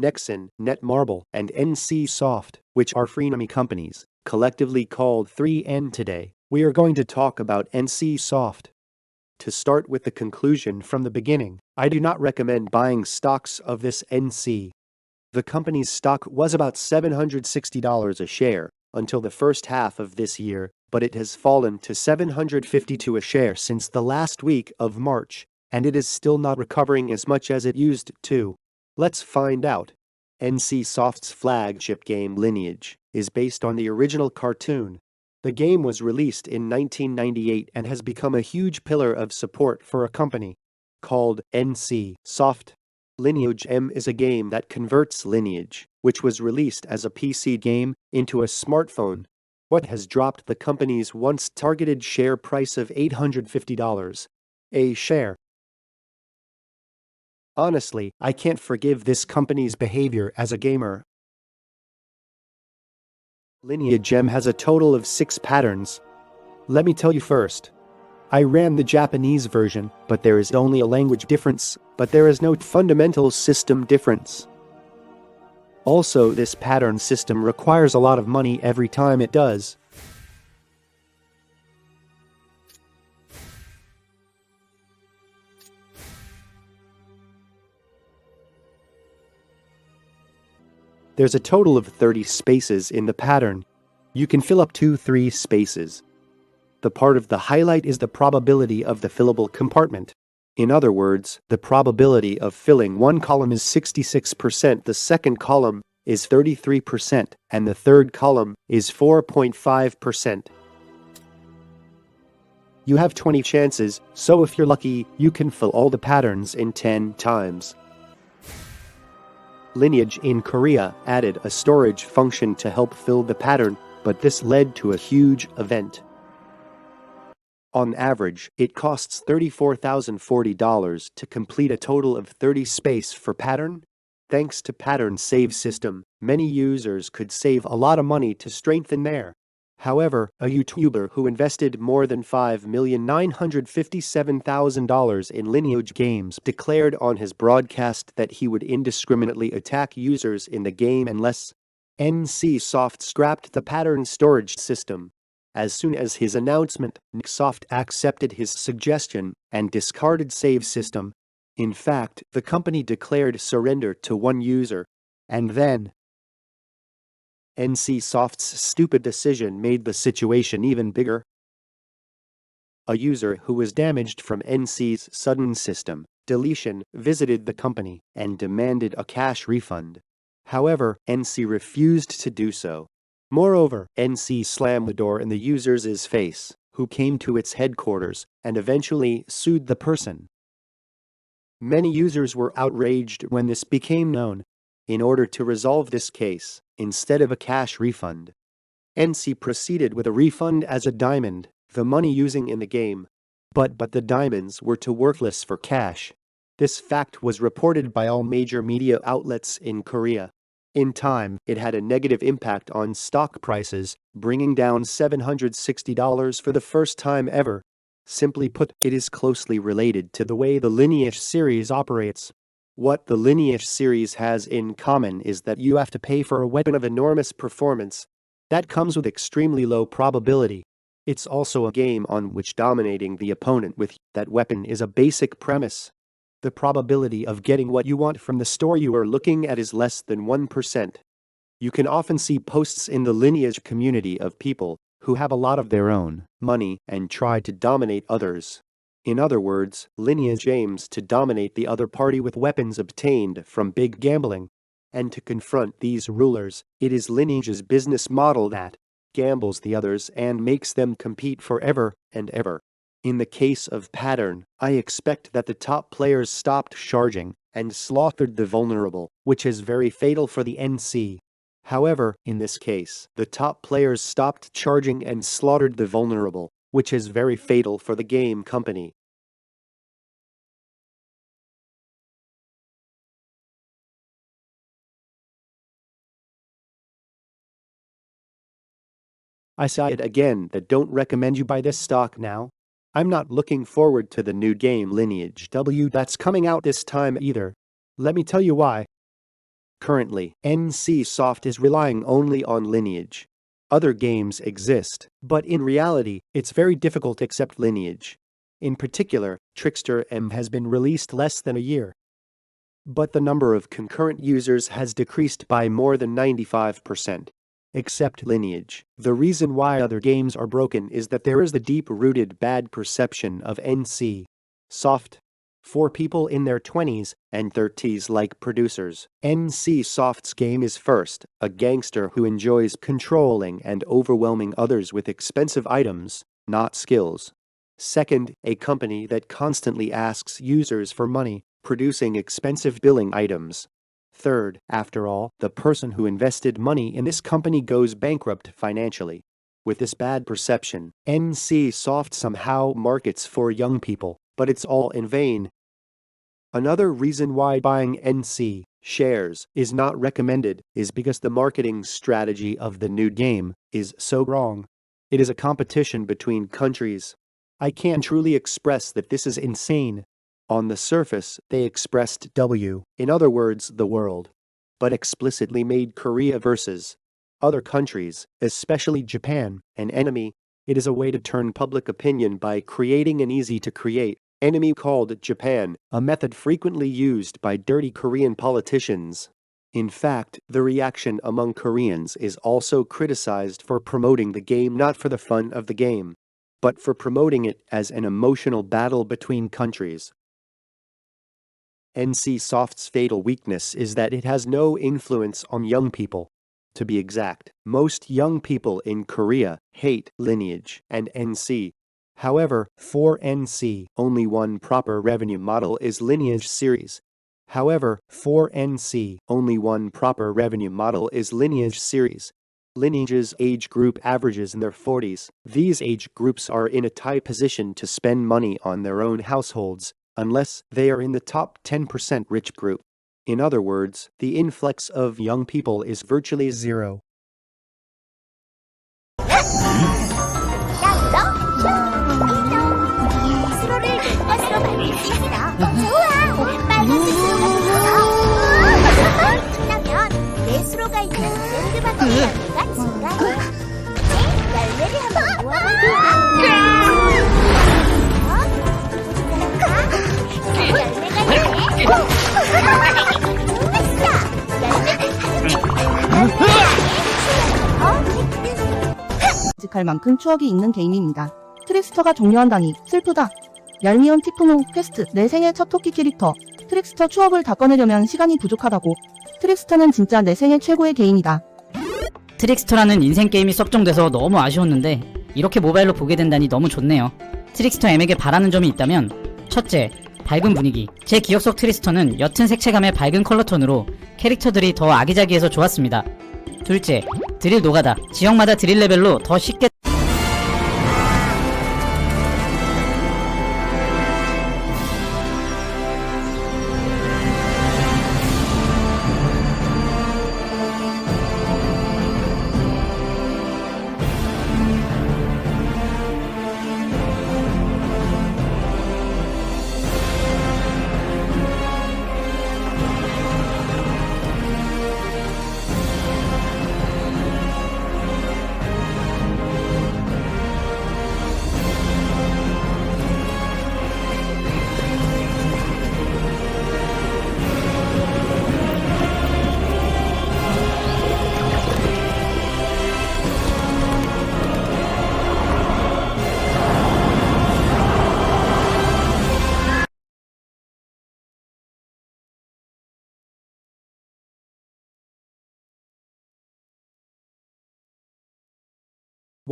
Nexon, Netmarble, and NC Soft, which are Freenemy companies, collectively called 3N today. We are going to talk about NC Soft. To start with the conclusion from the beginning, I do not recommend buying stocks of this NC. The company's stock was about $760 a share until the first half of this year, but it has fallen to $752 a share since the last week of March, and it is still not recovering as much as it used to. Let's find out. NC Soft's flagship game Lineage is based on the original cartoon. The game was released in 1998 and has become a huge pillar of support for a company called NC Soft. Lineage M is a game that converts Lineage, which was released as a PC game, into a smartphone. What has dropped the company's once targeted share price of $850 a share? Honestly, I can't forgive this company's behavior as a gamer. Lineage M has a total of 6 patterns. Let me tell you first. I ran the Japanese version, but there is only a language difference, but there is no fundamental system difference. Also, this pattern system requires a lot of money every time it does. There's a total of 30 spaces in the pattern. You can fill up 2-3 spaces. The part of the highlight is the probability of the fillable compartment. In other words, the probability of filling one column is 66%, the second column is 33%, and the third column is 4.5%. You have 20 chances, so if you're lucky, you can fill all the patterns in 10 times. Lineage in Korea added a storage function to help fill the pattern, but this led to a huge event. On average, it costs $34,040 to complete a total of 30 space for pattern. Thanks to pattern save system, many users could save a lot of money to strengthen their. However, a YouTuber who invested more than $5,957,000 in Lineage games declared on his broadcast that he would indiscriminately attack users in the game unless NC Soft scrapped the pattern storage system. As soon as his announcement, Soft accepted his suggestion and discarded save system. In fact, the company declared surrender to one user, and then NC Soft's stupid decision made the situation even bigger. A user who was damaged from NC's sudden system deletion visited the company and demanded a cash refund. However, NC refused to do so. Moreover, NC slammed the door in the user's face, who came to its headquarters and eventually sued the person. Many users were outraged when this became known. In order to resolve this case, instead of a cash refund, NC proceeded with a refund as a diamond, the money using in the game. But the diamonds were too worthless for cash. This fact was reported by all major media outlets in Korea. In time, it had a negative impact on stock prices, bringing down $760 for the first time ever. Simply put, it is closely related to the way the Lineage series operates. What the Lineage series has in common is that you have to pay for a weapon of enormous performance. That comes with extremely low probability. It's also a game on which dominating the opponent with that weapon is a basic premise. The probability of getting what you want from the store you are looking at is less than 1%. You can often see posts in the Lineage community of people who have a lot of their own money and try to dominate others. In other words, Lineage aims to dominate the other party with weapons obtained from big gambling. And to confront these rulers, it is Lineage's business model that gambles the others and makes them compete forever and ever. In the case of pattern, I expect that the top players stopped charging and slaughtered the vulnerable, which is very fatal for the NC. However, in this case, the top players stopped charging and slaughtered the vulnerable, which is very fatal for the game company. I say it again that don't recommend you buy this stock now. I'm not looking forward to the new game Lineage W that's coming out this time either. Let me tell you why. Currently, NC Soft is relying only on Lineage. Other games exist, but in reality, it's very difficult to accept Lineage. In particular, Trickster M has been released less than a year, but the number of concurrent users has decreased by more than 95%. Except Lineage. The reason why other games are broken is that there is the deep-rooted bad perception of NC Soft for people in their 20s and 30s like producers. NC Soft's game is first, a gangster who enjoys controlling and overwhelming others with expensive items, not skills. Second, a company that constantly asks users for money, producing expensive billing items. Third, after all, the person who invested money in this company goes bankrupt financially. With this bad perception, NC Soft somehow markets for young people, but it's all in vain. Another reason why buying NC shares is not recommended is because the marketing strategy of the new game is so wrong. It is a competition between countries. I can't truly express that this is insane. On the surface, they expressed W, in other words, the world, but explicitly made Korea versus other countries, especially Japan, an enemy. It is a way to turn public opinion by creating an easy-to-create enemy called Japan, a method frequently used by dirty Korean politicians. In fact, the reaction among Koreans is also criticized for promoting the game not for the fun of the game, but for promoting it as an emotional battle between countries. NC Soft's fatal weakness is that it has no influence on young people. To be exact, most young people in Korea hate Lineage and NC. However, for NC, only one proper revenue model is Lineage series. Lineage's age group averages in their 40s. These age groups are in a tight position to spend money on their own households, unless they are in the top 10% rich group. In other words, the influx of young people is virtually zero. 할 만큼 추억이 있는 게임입니다. 트릭스터가 종료한다니 슬프다. 얄미운 티프노 퀘스트 내 생애 첫 토끼 캐릭터. 트릭스터 추억을 다 꺼내려면 시간이 부족하다고. 트릭스터는 진짜 내 생애 최고의 게임이다. 트릭스터라는 인생 게임이 섭정돼서 너무 아쉬웠는데 이렇게 모바일로 보게 된다니 너무 좋네요. 트릭스터 M에게 바라는 점이 있다면 첫째, 밝은 분위기. 제 기억 속 트릭스터는 옅은 색채감의 밝은 컬러톤으로 캐릭터들이 더 아기자기해서 좋았습니다. 둘째, 드릴 노가다. 지역마다 드릴 레벨로 더 쉽게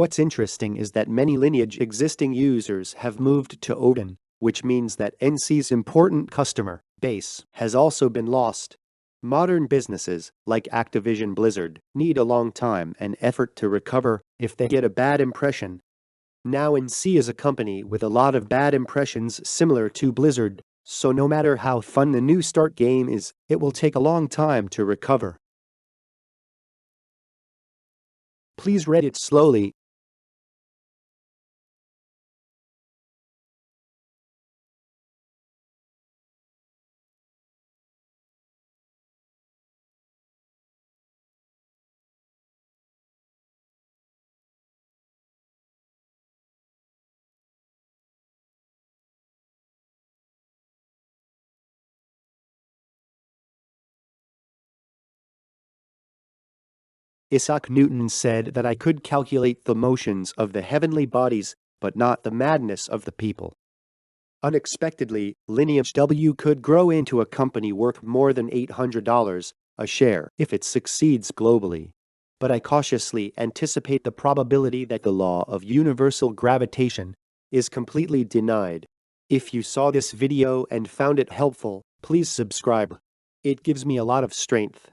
What's interesting is that many Lineage existing users have moved to Odin, which means that NC's important customer base has also been lost. Modern businesses, like Activision Blizzard, need a long time and effort to recover if they get a bad impression. Now NC is a company with a lot of bad impressions similar to Blizzard, so no matter how fun the new start game is, it will take a long time to recover. Please read it slowly. Isaac Newton said that I could calculate the motions of the heavenly bodies, but not the madness of the people. Unexpectedly, Lineage W could grow into a company worth more than $800 a share if it succeeds globally. But I cautiously anticipate the probability that the law of universal gravitation is completely denied. If you saw this video and found it helpful, please subscribe. It gives me a lot of strength.